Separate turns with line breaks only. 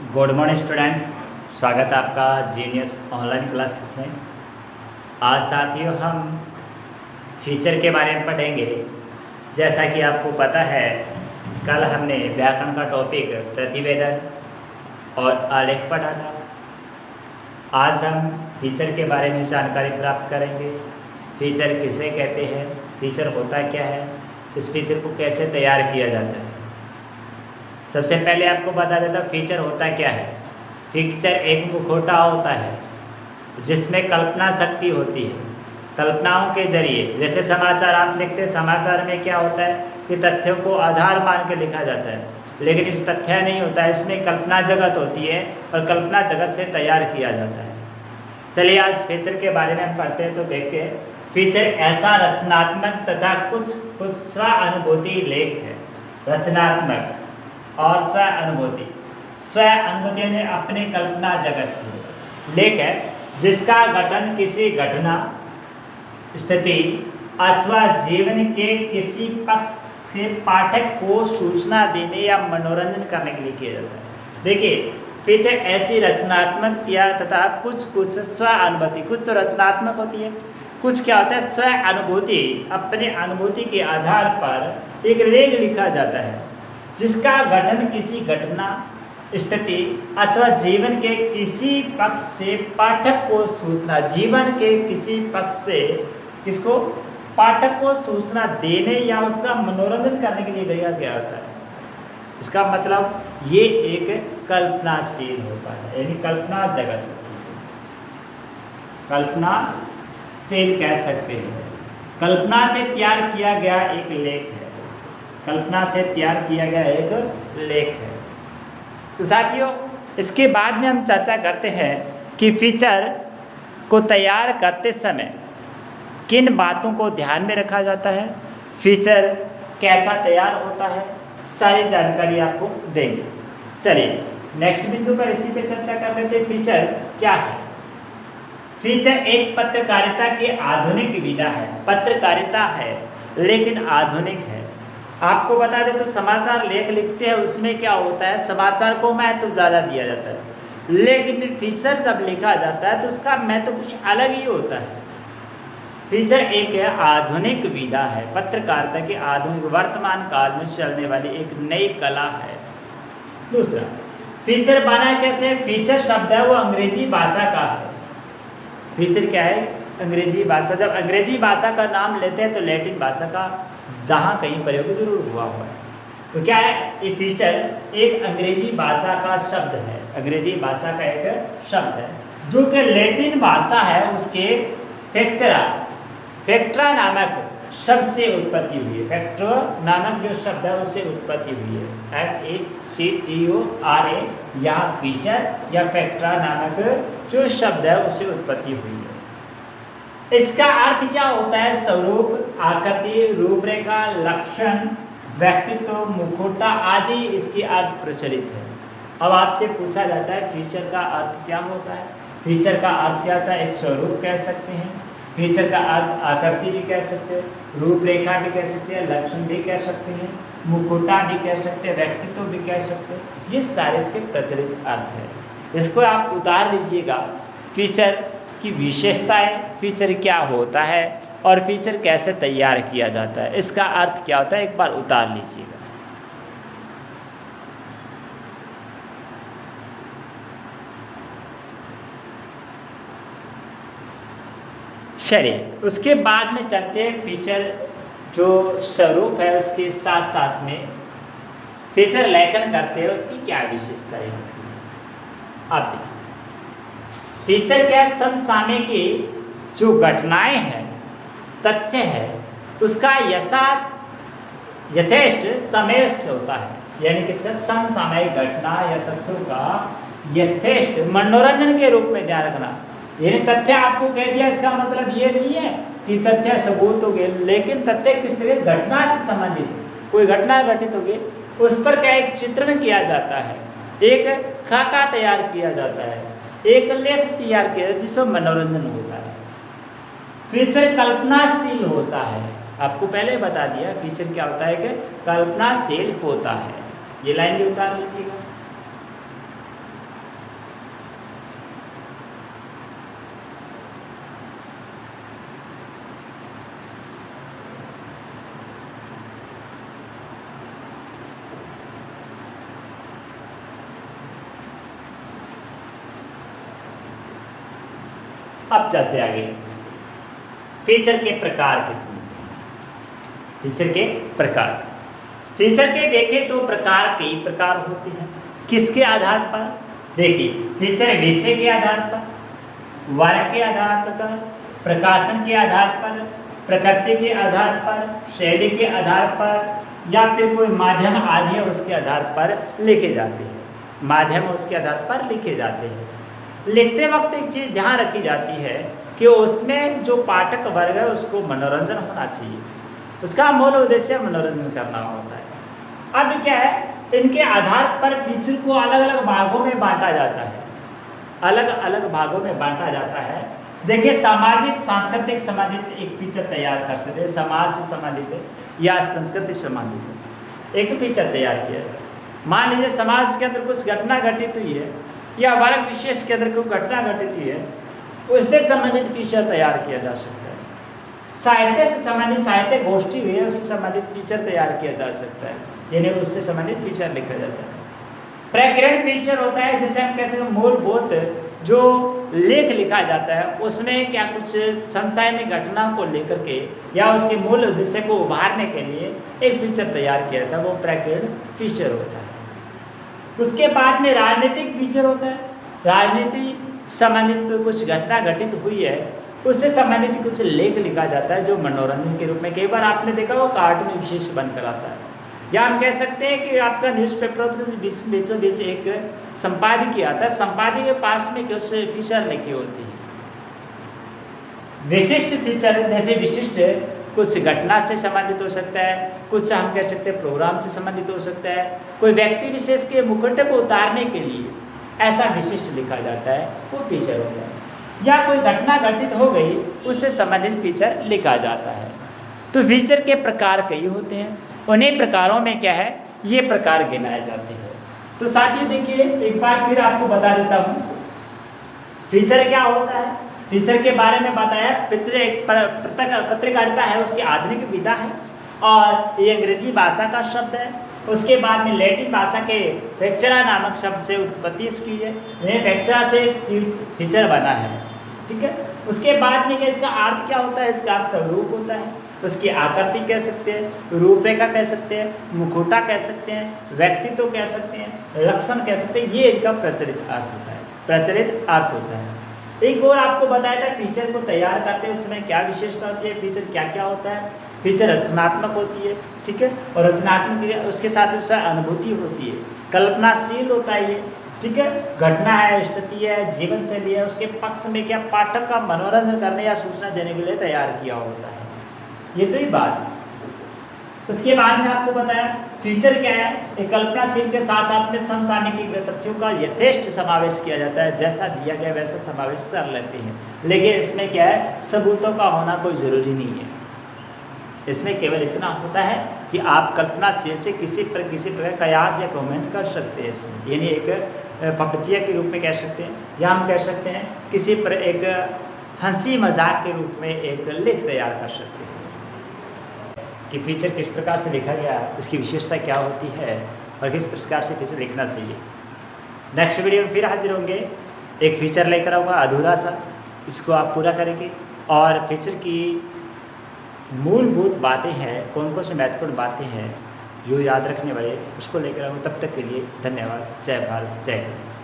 Good morning students, स्वागत है आपका जीनियस ऑनलाइन क्लासेस में। आज साथियों हम फीचर के बारे में पढ़ेंगे। जैसा कि आपको पता है, कल हमने व्याकरण का टॉपिक प्रतिवेदन और आलेख पढ़ा था। आज हम फीचर के बारे में जानकारी प्राप्त करेंगे। फीचर किसे कहते हैं, फीचर होता क्या है, इस फीचर को कैसे तैयार किया जाता है। सबसे पहले आपको बता देता हूँ फीचर होता क्या है। फीचर एक मुखौटा होता है जिसमें कल्पना शक्ति होती है। कल्पनाओं के जरिए, जैसे समाचार आप लिखते हैं, समाचार में क्या होता है कि तथ्यों को आधार मान के लिखा जाता है, लेकिन इस तथ्य नहीं होता है, इसमें कल्पना जगत होती है और कल्पना जगत से तैयार किया जाता है। चलिए आज फीचर के बारे में हम पढ़ते हैं तो देखते हैं। फीचर ऐसा रचनात्मक तथा कुछ स्व अनुभूति लेख है। रचनात्मक और स्व अनुभूति यानी अपनी कल्पना जगत की लेख है, जिसका गठन किसी घटना, स्थिति अथवा जीवन के किसी पक्ष से पाठक को सूचना देने या मनोरंजन करने के लिए किया जाता है। देखिए, फीचर ऐसी रचनात्मक या तथा कुछ स्व अनुभूति, कुछ तो रचनात्मक होती है, कुछ क्या होता है स्व अनुभूति, अपने अनुभूति के आधार पर एक लेख लिखा जाता है, जिसका गठन किसी घटना, स्थिति अथवा जीवन के किसी पक्ष से पाठक को सूचना, जीवन के किसी पक्ष से किसको, पाठक को सूचना देने या उसका मनोरंजन करने के लिए दिया गया होता है। इसका मतलब ये एक कल्पनाशील होता है, यानी कल्पना जगत होती है, कल्पनाशील कह सकते हैं। कल्पना से तैयार किया गया एक लेख है, कल्पना से तैयार किया गया एक लेख है। तो साथियों, इसके बाद में हम चर्चा करते हैं कि फीचर को तैयार करते समय किन बातों को ध्यान में रखा जाता है, फीचर कैसा तैयार होता है, सारी जानकारी आपको देंगे। चलिए नेक्स्ट बिंदु पर इसी पे चर्चा कर लेते हैं। फीचर क्या है? फीचर एक पत्रकारिता की आधुनिक विधा है। पत्रकारिता है लेकिन आधुनिक है। आपको बता दें तो समाचार लेख लिखते हैं, उसमें क्या होता है, समाचार को महत्व ज़्यादा दिया जाता है, लेकिन फीचर जब लिखा जाता है तो उसका महत्व कुछ अलग ही होता है। फीचर एक है आधुनिक विधा है, पत्रकारिता की आधुनिक वर्तमान काल में चलने वाली एक नई कला है। दूसरा, फीचर बना कैसे? फीचर शब्द है वो अंग्रेजी भाषा का है। फीचर क्या है? अंग्रेजी भाषा। जब अंग्रेजी भाषा का नाम लेते हैं तो लैटिन भाषा का जहाँ कहीं प्रयोग जरूर हुआ है। तो क्या है, ये फीचर एक अंग्रेजी भाषा का शब्द है, अंग्रेजी भाषा का एक शब्द है जो कि लैटिन भाषा है, उसके फैक्ट्रा नामक शब्द से उत्पत्ति हुई है। फैक्ट्रो नामक जो शब्द है उससे उत्पत्ति हुई है, FACTORA, या फीचर या फैक्ट्रा नामक जो शब्द है उससे उत्पत्ति हुई है। इसका अर्थ क्या होता है? स्वरूप, आकृति, रूपरेखा, लक्षण, व्यक्तित्व, मुखौटा आदि इसके अर्थ प्रचलित है। अब आपसे पूछा जाता है फीचर का अर्थ क्या होता है? फीचर का अर्थ क्या होता है? एक स्वरूप कह सकते हैं, फीचर का अर्थ आकृति भी कह सकते हैं, रूपरेखा भी कह सकते हैं, लक्षण भी कह सकते हैं, मुखौटा भी कह सकते हैं, व्यक्तित्व भी कह सकते हैं। ये सारे इसके प्रचलित अर्थ है। इसको आप उतार लीजिएगा। फीचर की विशेषताएं, फीचर क्या होता है और फीचर कैसे तैयार किया जाता है, इसका अर्थ क्या होता है, एक बार उतार लीजिएगा। चलिए उसके बाद में चलते हैं। फीचर जो स्वरूप है उसके साथ साथ में फीचर लेखन करते हैं, उसकी क्या विशेषताएं होती है। अब देखिए, फीचर क्या समसामयिकी जो घटनाएं हैं, तथ्य है, उसका यथेष्ट समय से होता है, यानी कि इसका समसामयिक घटना या तथ्यों का यथेष्ट मनोरंजन के रूप में ध्यान रखना। यानी तथ्य आपको कह दिया, इसका मतलब ये नहीं है कि तथ्य सबूत हो गए, लेकिन तथ्य किस तरह घटना से संबंधित, कोई घटना घटित हो गई, उस पर क्या एक चित्रण किया जाता है, एक खाका तैयार किया जाता है, एक लेख तैयार किया जाता है, जिससे मनोरंजन होता है। फीचर कल्पनाशील होता है। आपको पहले बता दिया फीचर क्या होता है कि कल्पनाशील होता है। ये लाइन भी उतार लीजिएगा। अब चलते आगे। फीचर के प्रकार कितने? फीचर के प्रकार, फीचर के देखें तो प्रकार कई प्रकार होते हैं। किसके आधार पर? देखिए, फीचर विषय के आधार पर, वर्ग के आधार पर, प्रकाशन के आधार पर, प्रकृति के आधार पर, शैली के आधार पर, या फिर कोई माध्यम आदि है उसके आधार पर लिखे जाते हैं। माध्यम उसके आधार पर लिखे जाते हैं। लिखते वक्त एक चीज़ ध्यान रखी जाती है कि उसमें जो पाठक वर्ग है उसको मनोरंजन होना चाहिए, उसका मूल उद्देश्य मनोरंजन करना होता है। अब क्या है, इनके आधार पर फीचर को अलग अलग भागों में बांटा जाता है, अलग अलग भागों में बांटा जाता है। देखिए, सामाजिक सांस्कृतिक संबंधित एक फीचर तैयार कर सकते हैं, समाज से संबंधित या संस्कृति से संबंधित एक फीचर तैयार किया जाए। मान लीजिए समाज के अंदर कुछ घटना घटित हुई है या वर्ग विशेष के अंदर कोई घटना घटित हुई है, उससे संबंधित फीचर तैयार किया जा सकता है। साहित्य से संबंधित साहित्य गोष्ठी हुई है, उससे संबंधित फीचर तैयार किया जा सकता है, यानी उससे संबंधित फीचर लिखा जाता है। प्रकीर्ण फीचर होता है जिसे हम कहते हैं मूलभूत जो लेख लिखा जाता है उसमें क्या कुछ समसामयिक घटना को लेकर के या उसके मूल उद्देश्य को उभारने के लिए एक फीचर तैयार किया जाता है, वो प्रकीर्ण फीचर होता है। उसके बाद में राजनीतिक फीचर होता है। राजनीति संबंधित कुछ घटना घटित हुई है, उससे संबंधित कुछ लेख लिखा जाता है जो मनोरंजन के रूप में, कई बार आपने देखा वो कार्टून विशेष बनकर आता है। या हम कह सकते हैं कि आपका न्यूज़पेपर बीचों बीच एक संपादकीय आता है, संपादकीय के पास में कुछ फीचर लिखी होती है। विशिष्ट फीचर जैसे विशिष्ट कुछ घटना से संबंधित हो सकता है, कुछ हम कह सकते हैं प्रोग्राम से संबंधित हो सकता है, कोई व्यक्ति विशेष के मुखौटे को उतारने के लिए ऐसा विशिष्ट लिखा जाता है, वो फीचर होता है। या कोई घटना घटित हो गई उससे संबंधित फीचर लिखा जाता है। तो फीचर के प्रकार कई होते हैं, उन्हीं प्रकारों में क्या है, ये प्रकार गिनाए जाते हैं। तो साथियों देखिए, एक बार फिर आपको बता देता हूँ फीचर क्या होता है। फीचर के बारे में बताया, पत्रकारिता है उसकी आधुनिक विधा है और ये अंग्रेजी भाषा का शब्द है। उसके बाद में लैटिन भाषा के फैक्चरा नामक शब्द से उत्पत्ति इसकी है, फैक्चरा से फीचर बना है, ठीक है। उसके बाद में इसका अर्थ क्या होता है, इसका अर्थ स्वरूप होता है, उसकी आकृति कह सकते हैं, रूपरेखा कह सकते हैं, मुखौटा कह सकते हैं, व्यक्तित्व कह सकते हैं, लक्षण कह सकते हैं, ये इनका प्रचलित अर्थ होता है, प्रचलित अर्थ होता है। एक और आपको बताया था फीचर को तैयार करते हैं उसमें क्या विशेषता होती है, फीचर क्या क्या होता है। फीचर रचनात्मक होती है, ठीक है, और रचनात्मक उसके साथ उसका अनुभूति होती है, कल्पनाशील होता है ये, ठीक है, घटना है, स्थिति है, जीवन शैली है, उसके पक्ष में क्या पाठक का मनोरंजन करने या सूचना देने के लिए तैयार किया होता है। ये तो ही बात। उसके बाद में आपको बताया फीचर क्या है, एक कल्पनाशील के साथ साथ में समसामयिक तथ्यों का यथेष्ट समावेश किया जाता है, जैसा दिया गया वैसा समावेश कर लेते हैं। लेकिन इसमें क्या है, सबूतों का होना कोई ज़रूरी नहीं है। इसमें केवल इतना होता है कि आप कल्पनाशील से किसी प्रकार कयास या कमेंट कर सकते हैं इसमें, यानी एक फपतिया के रूप में कह सकते हैं, या हम कह सकते हैं किसी पर एक हंसी मजाक के रूप में एक लेख तैयार कर सकते हैं कि फीचर किस प्रकार से लिखा गया, उसकी विशेषता क्या होती है और किस प्रकार से फीचर लिखना चाहिए। नेक्स्ट वीडियो में फिर हाजिर होंगे, एक फीचर लेकर आऊँगा अधूरा सा, इसको आप पूरा करेंगे और फीचर की मूलभूत बातें हैं, कौन कौन सी महत्वपूर्ण बातें हैं जो याद रखने वाले, उसको लेकर आऊँ। तब तक के लिए धन्यवाद। जय भारत, जय हिंद।